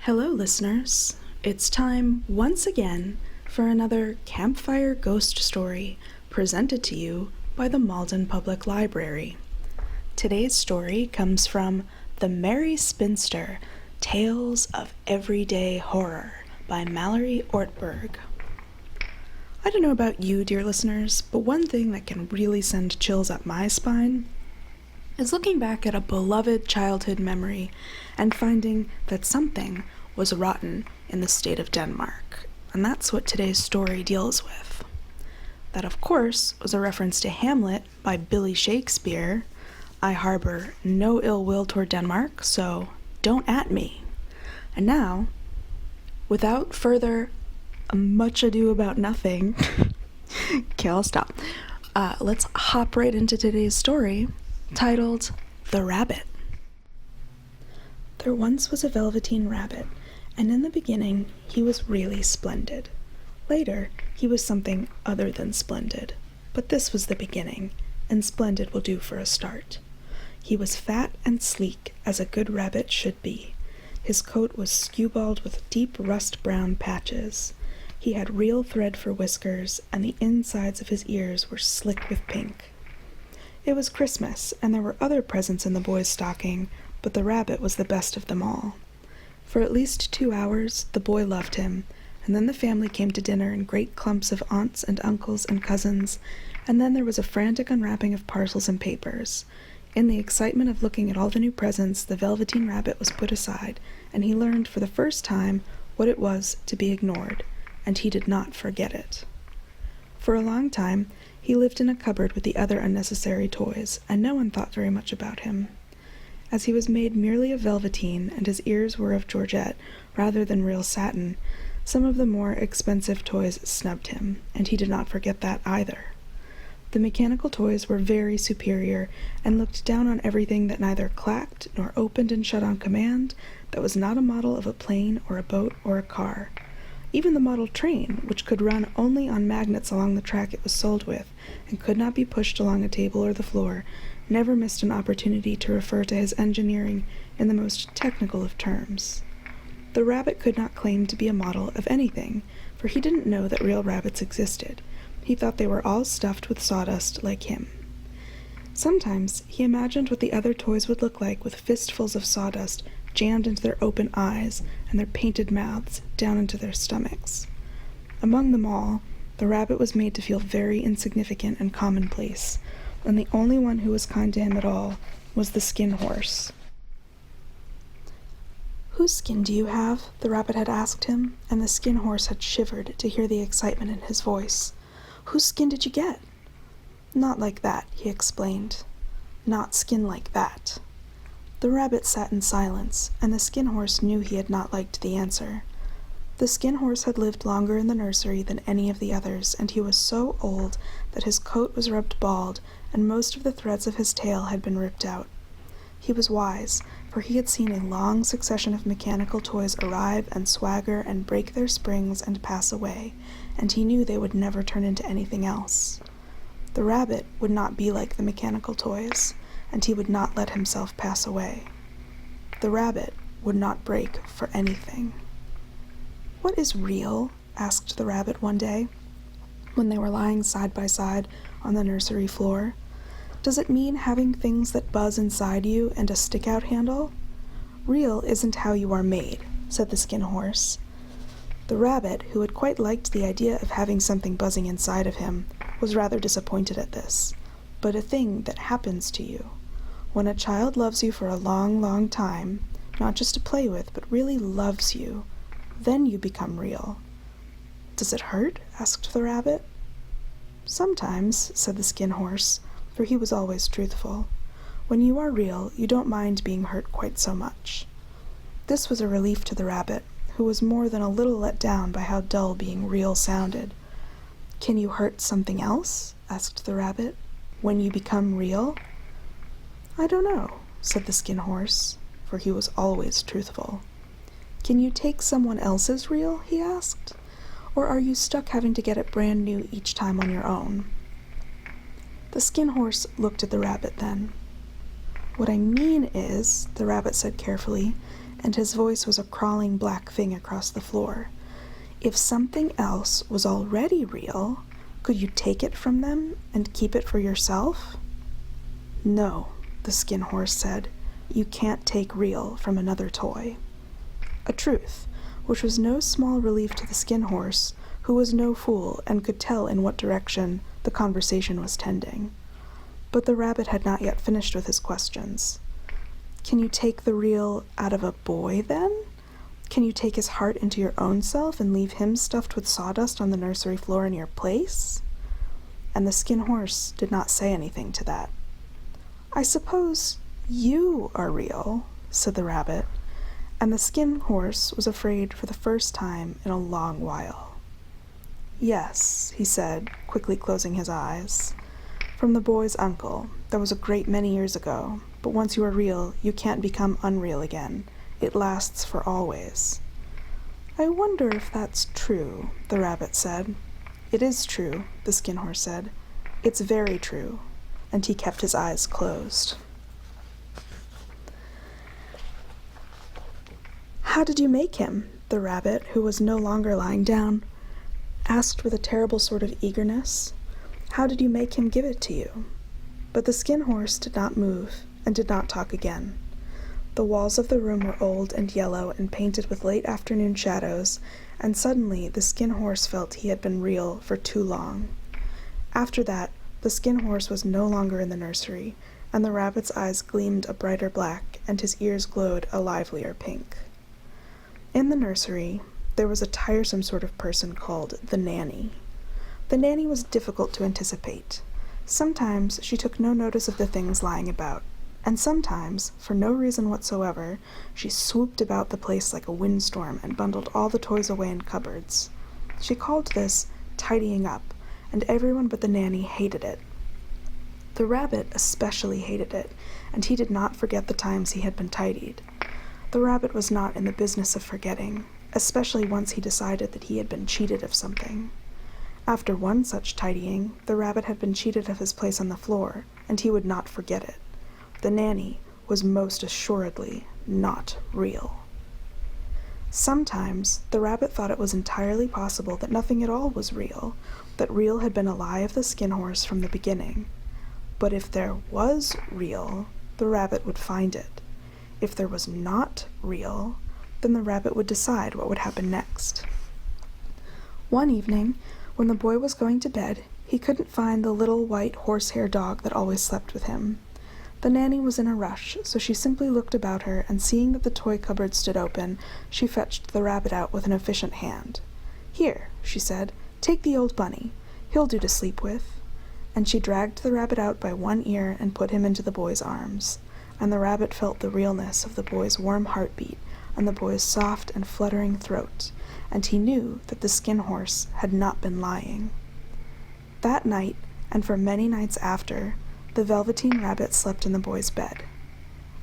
Hello, listeners. It's time once again for another Campfire Ghost Story presented to you by the Malden Public Library. Today's story comes from The Merry Spinster, Tales of Everyday Horror by Mallory Ortberg. I don't know about you, dear listeners, but one thing that can really send chills up my spine is looking back at a beloved childhood memory and finding that something was rotten in the state of Denmark. And that's what today's story deals with. That, of course, was a reference to Hamlet by Billy Shakespeare. I harbor no ill will toward Denmark, so don't at me. And now, without further much ado about nothing, okay, I'll stop. Let's hop right into today's story, titled The Rabbit. There once was a velveteen rabbit, and in the beginning he was really splendid. Later, he was something other than splendid, but this was the beginning, and splendid will do for a start. He was fat and sleek, as a good rabbit should be. His coat was skewbald with deep rust-brown patches. He had real thread for whiskers, and the insides of his ears were slick with pink. It was Christmas, and there were other presents in the boy's stocking, but the rabbit was the best of them all. For at least 2 hours, the boy loved him, and then the family came to dinner in great clumps of aunts and uncles and cousins, and then there was a frantic unwrapping of parcels and papers. In the excitement of looking at all the new presents, the Velveteen Rabbit was put aside, and he learned for the first time what it was to be ignored, and he did not forget it. For a long time, he lived in a cupboard with the other unnecessary toys, and no one thought very much about him. As he was made merely of velveteen, and his ears were of georgette rather than real satin, some of the more expensive toys snubbed him, and he did not forget that either. The mechanical toys were very superior, and looked down on everything that neither clacked nor opened and shut on command, that was not a model of a plane or a boat or a car. Even the model train, which could run only on magnets along the track it was sold with, and could not be pushed along a table or the floor, never missed an opportunity to refer to his engineering in the most technical of terms. The rabbit could not claim to be a model of anything, for he didn't know that real rabbits existed. He thought they were all stuffed with sawdust like him. Sometimes he imagined what the other toys would look like with fistfuls of sawdust jammed into their open eyes and their painted mouths down into their stomachs. Among them all, the rabbit was made to feel very insignificant and commonplace, and the only one who was kind to him at all was the skin horse. "Whose skin do you have?" the rabbit had asked him, and the skin horse had shivered to hear the excitement in his voice. "Whose skin did you get?" "Not like that," he explained. "Not skin like that." The rabbit sat in silence, and the skin horse knew he had not liked the answer. The skin horse had lived longer in the nursery than any of the others, and he was so old that his coat was rubbed bald, and most of the threads of his tail had been ripped out. He was wise, for he had seen a long succession of mechanical toys arrive and swagger and break their springs and pass away, and he knew they would never turn into anything else. The rabbit would not be like the mechanical toys, and he would not let himself pass away. The rabbit would not break for anything. "What is real?" asked the rabbit one day, when they were lying side by side on the nursery floor. "Does it mean having things that buzz inside you and a stick-out handle?" "Real isn't how you are made," said the skin horse. The rabbit, who had quite liked the idea of having something buzzing inside of him, was rather disappointed at this. But a thing that happens to you. When a child loves you for a long, long time, not just to play with, but really loves you, then you become real. "Does it hurt?" asked the rabbit. "Sometimes," said the skin horse, for he was always truthful. "When you are real, you don't mind being hurt quite so much." This was a relief to the rabbit, who was more than a little let down by how dull being real sounded. "Can you hurt something else?" asked the rabbit. "When you become real?" "I don't know," said the skin horse, for he was always truthful. "Can you take someone else's reel?" he asked. "Or are you stuck having to get it brand new each time on your own?" The skin horse looked at the rabbit then. "What I mean is," the rabbit said carefully, and his voice was a crawling black thing across the floor. "If something else was already real, could you take it from them and keep it for yourself?" "No," the skin horse said. "You can't take real from another toy." A truth, which was no small relief to the skin horse, who was no fool and could tell in what direction the conversation was tending. But the rabbit had not yet finished with his questions. "Can you take the real out of a boy, then? Can you take his heart into your own self and leave him stuffed with sawdust on the nursery floor in your place?" And the skin horse did not say anything to that. "I suppose you are real," said the rabbit, and the skin horse was afraid for the first time in a long while. "Yes," he said, quickly closing his eyes. "From the boy's uncle. That was a great many years ago, but once you are real, you can't become unreal again. It lasts for always." "I wonder if that's true," the rabbit said. "It is true," the skin horse said. "It's very true," and he kept his eyes closed. "How did you make him?" the rabbit, who was no longer lying down, asked with a terrible sort of eagerness. "How did you make him give it to you?" But the skin horse did not move and did not talk again. The walls of the room were old and yellow and painted with late afternoon shadows, and suddenly the skin horse felt he had been real for too long. After that, the skin horse was no longer in the nursery, and the rabbit's eyes gleamed a brighter black, and his ears glowed a livelier pink. In the nursery, there was a tiresome sort of person called the nanny. The nanny was difficult to anticipate. Sometimes she took no notice of the things lying about, and sometimes, for no reason whatsoever, she swooped about the place like a windstorm and bundled all the toys away in cupboards. She called this tidying up, and everyone but the nanny hated it. The rabbit especially hated it, and he did not forget the times he had been tidied. The rabbit was not in the business of forgetting, especially once he decided that he had been cheated of something. After one such tidying, the rabbit had been cheated of his place on the floor, and he would not forget it. The nanny was most assuredly not real. Sometimes the rabbit thought it was entirely possible that nothing at all was real, that real had been a lie of the skin horse from the beginning. But if there was real, the rabbit would find it. If there was not real, then the rabbit would decide what would happen next. One evening, when the boy was going to bed, he couldn't find the little white horsehair dog that always slept with him. The nanny was in a rush, so she simply looked about her, and seeing that the toy cupboard stood open, she fetched the rabbit out with an efficient hand. "Here," she said, "take the old bunny. He'll do to sleep with." And she dragged the rabbit out by one ear and put him into the boy's arms, and the rabbit felt the realness of the boy's warm heartbeat and the boy's soft and fluttering throat, and he knew that the skin horse had not been lying. That night, and for many nights after, the Velveteen Rabbit slept in the boy's bed.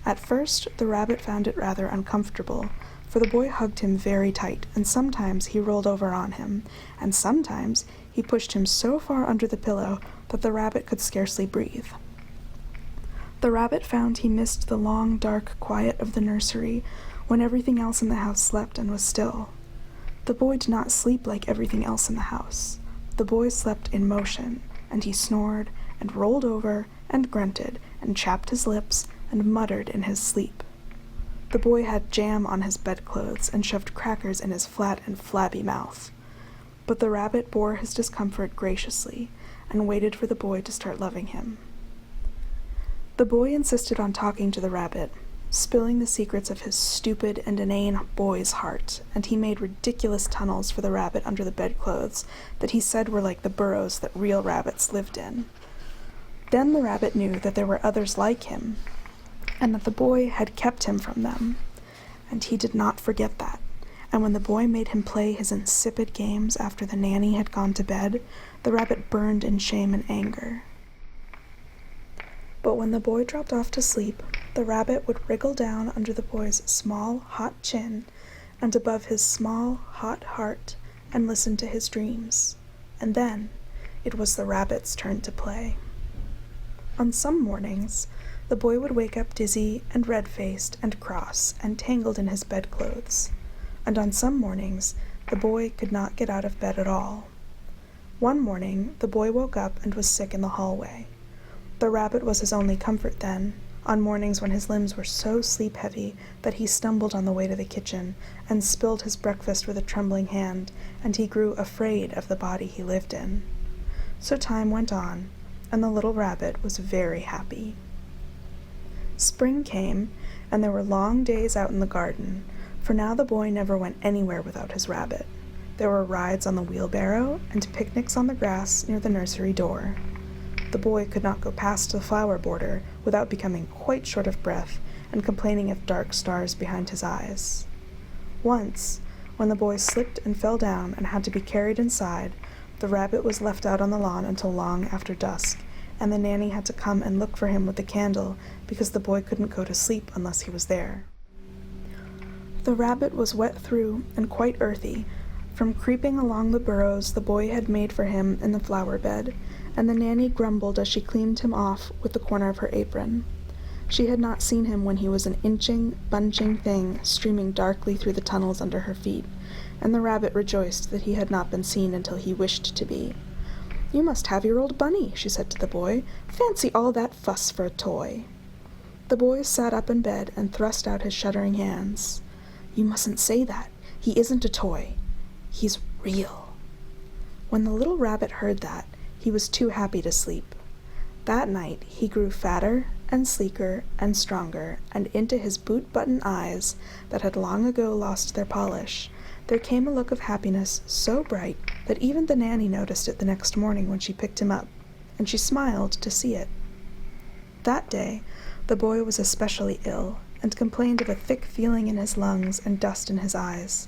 At first, the rabbit found it rather uncomfortable, for the boy hugged him very tight, and sometimes he rolled over on him, and sometimes he pushed him so far under the pillow that the rabbit could scarcely breathe. The rabbit found he missed the long, dark quiet of the nursery, when everything else in the house slept and was still. The boy did not sleep like everything else in the house. The boy slept in motion, and he snored, and rolled over, and grunted, and chapped his lips, and muttered in his sleep. The boy had jam on his bedclothes, and shoved crackers in his flat and flabby mouth. But the rabbit bore his discomfort graciously, and waited for the boy to start loving him. The boy insisted on talking to the rabbit, spilling the secrets of his stupid and inane boy's heart, and he made ridiculous tunnels for the rabbit under the bedclothes that he said were like the burrows that real rabbits lived in. Then the rabbit knew that there were others like him, and that the boy had kept him from them, and he did not forget that, and when the boy made him play his insipid games after the nanny had gone to bed, the rabbit burned in shame and anger. But when the boy dropped off to sleep, the rabbit would wriggle down under the boy's small, hot chin and above his small, hot heart and listen to his dreams, and then it was the rabbit's turn to play. On some mornings, the boy would wake up dizzy and red-faced and cross and tangled in his bedclothes, and on some mornings the boy could not get out of bed at all. One morning the boy woke up and was sick in the hallway. The rabbit was his only comfort then, on mornings when his limbs were so sleep-heavy that he stumbled on the way to the kitchen and spilled his breakfast with a trembling hand, and he grew afraid of the body he lived in. So time went on, and the little rabbit was very happy. Spring came, and there were long days out in the garden, for now the boy never went anywhere without his rabbit. There were rides on the wheelbarrow and picnics on the grass near the nursery door. The boy could not go past the flower border without becoming quite short of breath and complaining of dark stars behind his eyes. Once, when the boy slipped and fell down and had to be carried inside, the rabbit was left out on the lawn until long after dusk, and the nanny had to come and look for him with the candle because the boy couldn't go to sleep unless he was there. The rabbit was wet through and quite earthy from creeping along the burrows the boy had made for him in the flower bed, and the nanny grumbled as she cleaned him off with the corner of her apron. She had not seen him when he was an inching, bunching thing streaming darkly through the tunnels under her feet, and the rabbit rejoiced that he had not been seen until he wished to be. "You must have your old bunny," she said to the boy. "Fancy all that fuss for a toy." The boy sat up in bed and thrust out his shuddering hands. "You mustn't say that. He isn't a toy. He's real." When the little rabbit heard that, he was too happy to sleep. That night he grew fatter and sleeker and stronger, and into his boot-button eyes, that had long ago lost their polish, there came a look of happiness so bright that even the nanny noticed it the next morning when she picked him up, and she smiled to see it. That day the boy was especially ill, and complained of a thick feeling in his lungs and dust in his eyes.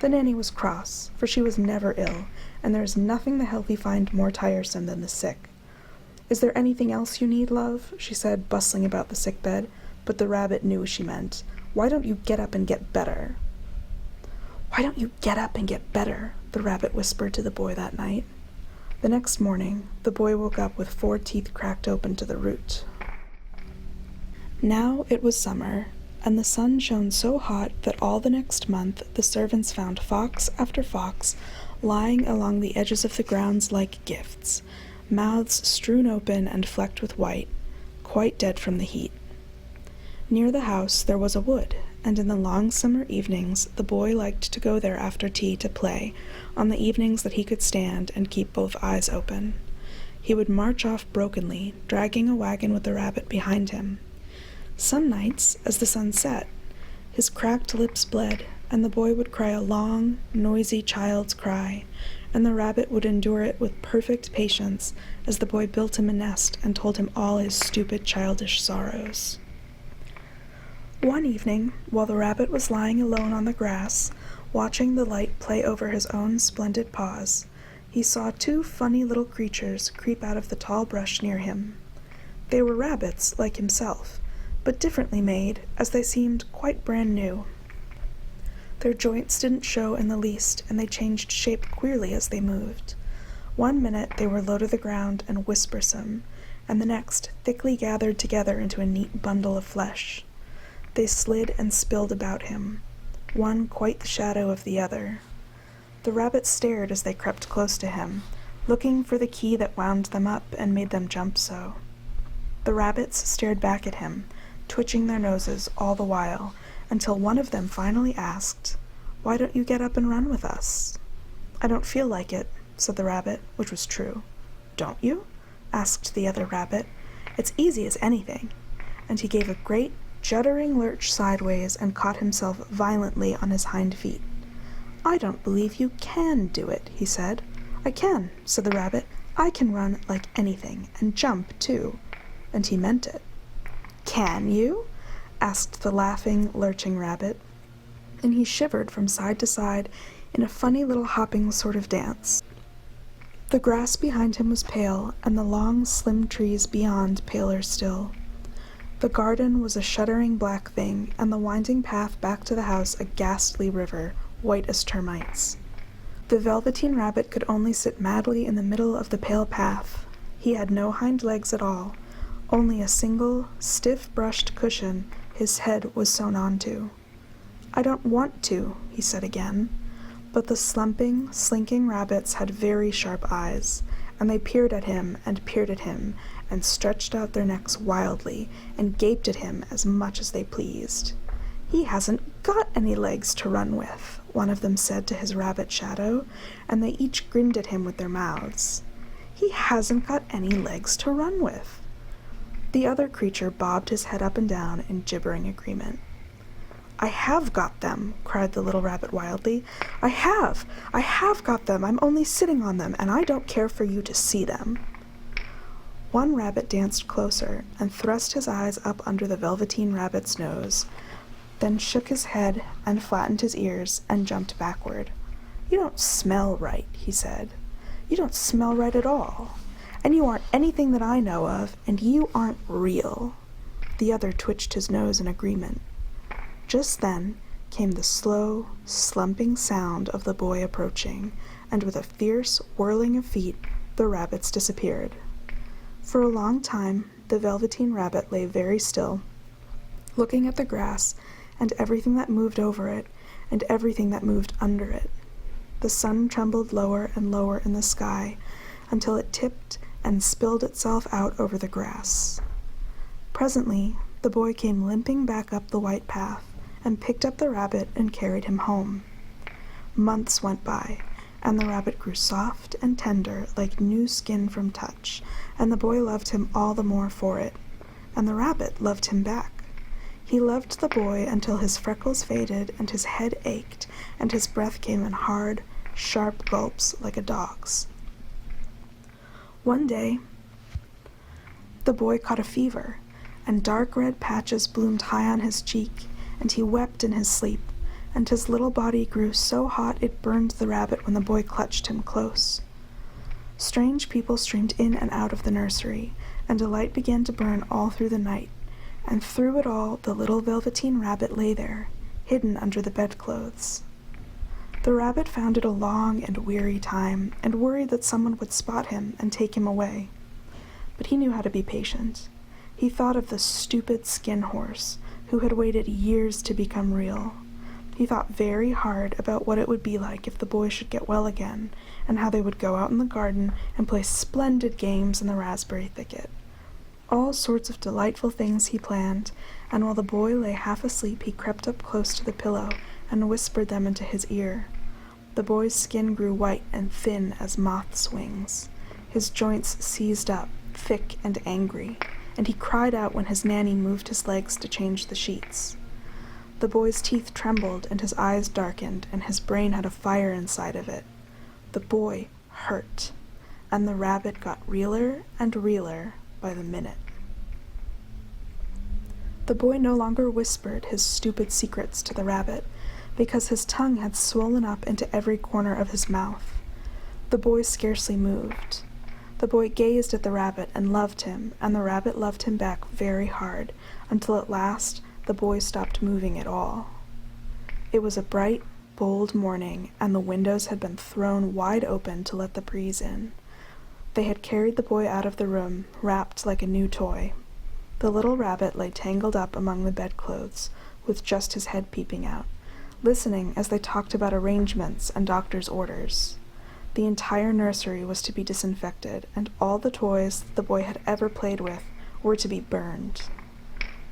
The nanny was cross, for she was never ill, and there is nothing the healthy find more tiresome than the sick. "Is there anything else you need, love?" she said, bustling about the sick bed, but the rabbit knew she meant, "Why don't you get up and get better?" "Why don't you get up and get better?" the rabbit whispered to the boy that night. The next morning, the boy woke up with 4 teeth cracked open to the root. Now it was summer, and the sun shone so hot that all the next month the servants found fox after fox lying along the edges of the grounds like gifts, mouths strewn open and flecked with white, quite dead from the heat. Near the house there was a wood, and in the long summer evenings the boy liked to go there after tea to play, on the evenings that he could stand and keep both eyes open. He would march off brokenly, dragging a wagon with the rabbit behind him. Some nights, as the sun set, his cracked lips bled, and the boy would cry a long, noisy child's cry, and the rabbit would endure it with perfect patience as the boy built him a nest and told him all his stupid childish sorrows. One evening, while the rabbit was lying alone on the grass, watching the light play over his own splendid paws, he saw 2 funny little creatures creep out of the tall brush near him. They were rabbits, like himself, but differently made, as they seemed quite brand new. Their joints didn't show in the least, and they changed shape queerly as they moved. One minute they were low to the ground and whispersome, and the next thickly gathered together into a neat bundle of flesh. They slid and spilled about him, one quite the shadow of the other. The rabbit stared as they crept close to him, looking for the key that wound them up and made them jump so. The rabbits stared back at him, twitching their noses all the while, until one of them finally asked, "Why don't you get up and run with us?" "I don't feel like it," said the rabbit, which was true. "Don't you?" asked the other rabbit. "It's easy as anything," and he gave a great, juddering lurch sideways and caught himself violently on his hind feet. "I don't believe you can do it," he said. "I can," said the rabbit. "I can run like anything, and jump, too." And he meant it. "Can you?" asked the laughing, lurching rabbit, and he shivered from side to side in a funny little hopping sort of dance. The grass behind him was pale, and the long, slim trees beyond paler still. The garden was a shuddering black thing, and the winding path back to the house a ghastly river, white as termites. The velveteen rabbit could only sit madly in the middle of the pale path. He had no hind legs at all, Only a single, stiff-brushed cushion his head was sewn onto. "I don't want to," he said again. But the slumping, slinking rabbits had very sharp eyes, and they peered at him and stretched out their necks wildly and gaped at him as much as they pleased. "He hasn't got any legs to run with," one of them said to his rabbit shadow, and they each grinned at him with their mouths. "He hasn't got any legs to run with." The other creature bobbed his head up and down in gibbering agreement. "I have got them," cried the little rabbit wildly. I have got them. I'm only sitting on them, and I don't care for you to see them." One rabbit danced closer and thrust his eyes up under the Velveteen Rabbit's nose, then shook his head and flattened his ears and jumped backward. "You don't smell right," he said. "You don't smell right at all. And you aren't anything that I know of, and you aren't real." The other twitched his nose in agreement. Just then came the slow, slumping sound of the boy approaching, and with a fierce whirling of feet, the rabbits disappeared. For a long time, the Velveteen Rabbit lay very still, looking at the grass and everything that moved over it and everything that moved under it. The sun trembled lower and lower in the sky until it tipped and spilled itself out over the grass. Presently, the boy came limping back up the white path and picked up the rabbit and carried him home. Months went by, and the rabbit grew soft and tender like new skin from touch, and the boy loved him all the more for it, and the rabbit loved him back. He loved the boy until his freckles faded and his head ached and his breath came in hard, sharp gulps like a dog's. One day, the boy caught a fever, and dark red patches bloomed high on his cheek, and he wept in his sleep, and his little body grew so hot it burned the rabbit when the boy clutched him close. Strange people streamed in and out of the nursery, and a light began to burn all through the night, and through it all the little Velveteen Rabbit lay there, hidden under the bedclothes. The rabbit found it a long and weary time, and worried that someone would spot him and take him away. But he knew how to be patient. He thought of the stupid skin horse, who had waited years to become real. He thought very hard about what it would be like if the boy should get well again, and how they would go out in the garden and play splendid games in the raspberry thicket. All sorts of delightful things he planned, and while the boy lay half asleep he crept up close to the pillow and whispered them into his ear. The boy's skin grew white and thin as moth's wings. His joints seized up, thick and angry, and he cried out when his nanny moved his legs to change the sheets. The boy's teeth trembled and his eyes darkened, and his brain had a fire inside of it. The boy hurt, and the rabbit got realer and realer by the minute. The boy no longer whispered his stupid secrets to the rabbit, because his tongue had swollen up into every corner of his mouth. The boy scarcely moved. The boy gazed at the rabbit and loved him, and the rabbit loved him back very hard, until at last the boy stopped moving at all. It was a bright, bold morning, and the windows had been thrown wide open to let the breeze in. They had carried the boy out of the room, wrapped like a new toy. The little rabbit lay tangled up among the bedclothes, with just his head peeping out, listening as they talked about arrangements and doctor's orders. The entire nursery was to be disinfected, and all the toys the boy had ever played with were to be burned.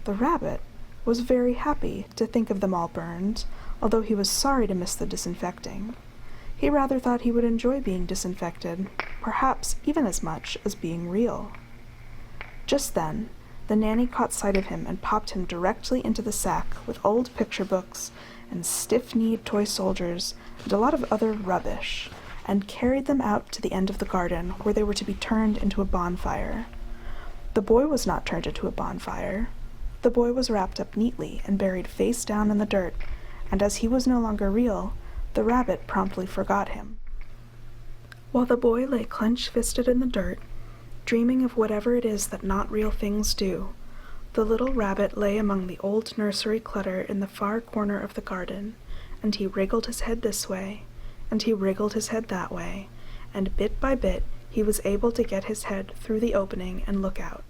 The rabbit was very happy to think of them all burned, although he was sorry to miss the disinfecting. He rather thought he would enjoy being disinfected, perhaps even as much as being real. Just then, the nanny caught sight of him and popped him directly into the sack with old picture books and stiff-kneed toy soldiers and a lot of other rubbish, and carried them out to the end of the garden where they were to be turned into a bonfire. The boy was not turned into a bonfire. The boy was wrapped up neatly and buried face down in the dirt, and as he was no longer real, the rabbit promptly forgot him. While the boy lay clenched-fisted in the dirt, dreaming of whatever it is that not real things do, the little rabbit lay among the old nursery clutter in the far corner of the garden, and he wriggled his head this way, and he wriggled his head that way, and bit by bit he was able to get his head through the opening and look out.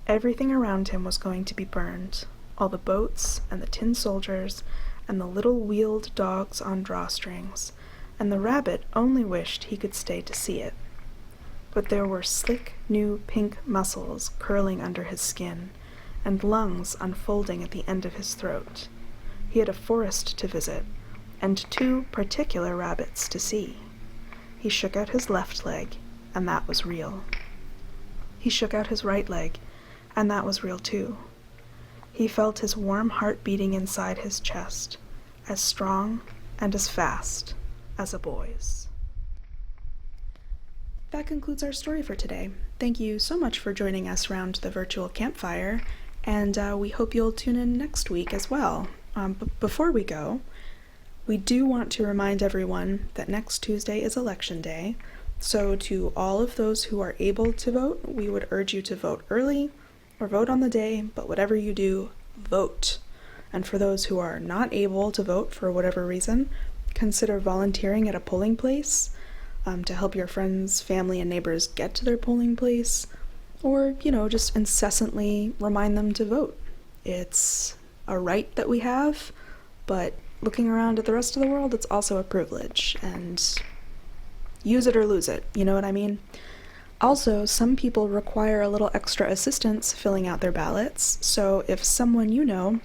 Everything around him was going to be burned, all the boats and the tin soldiers and the little wheeled dogs on drawstrings, and the rabbit only wished he could stay to see it. But there were slick, new pink muscles curling under his skin, and lungs unfolding at the end of his throat. He had a forest to visit, and 2 particular rabbits to see. He shook out his left leg, and that was real. He shook out his right leg, and that was real too. He felt his warm heart beating inside his chest, as strong and as fast as a boy's. That concludes our story for today. Thank you so much for joining us around the virtual campfire, and we hope you'll tune in next week as well. But before we go, we do want to remind everyone that next Tuesday is Election Day, so to all of those who are able to vote, we would urge you to vote early or vote on the day, but whatever you do, vote. And for those who are not able to vote for whatever reason, consider volunteering at a polling place to help your friends, family, and neighbors get to their polling place, or, just incessantly remind them to vote. It's a right that we have, but looking around at the rest of the world, it's also a privilege, and use it or lose it, you know what I mean? Also, some people require a little extra assistance filling out their ballots, so if someone you know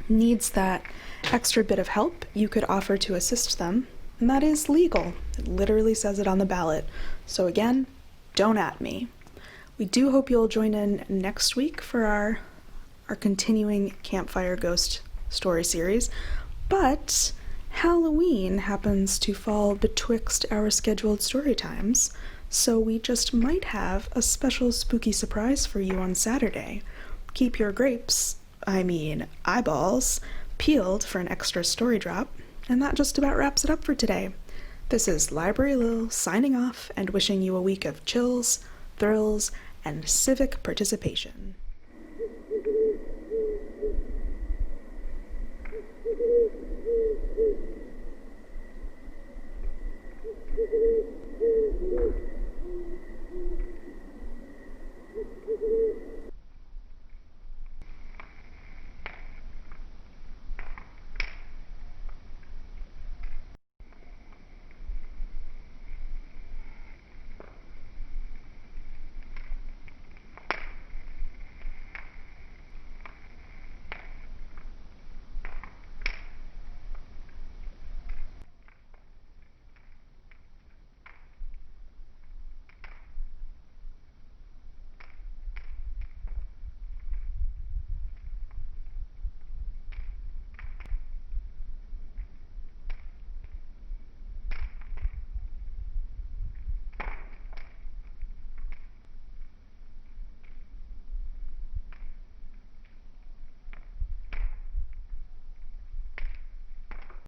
needs that extra bit of help, you could offer to assist them, and that is legal. It literally says it on the ballot. So again, don't at me. We do hope you'll join in next week for our continuing Campfire Ghost Story series, but Halloween happens to fall betwixt our scheduled story times, so we just might have a special spooky surprise for you on Saturday. Keep your eyeballs, peeled for an extra story drop, and that just about wraps it up for today. This is Library Lil signing off and wishing you a week of chills, thrills, and civic participation.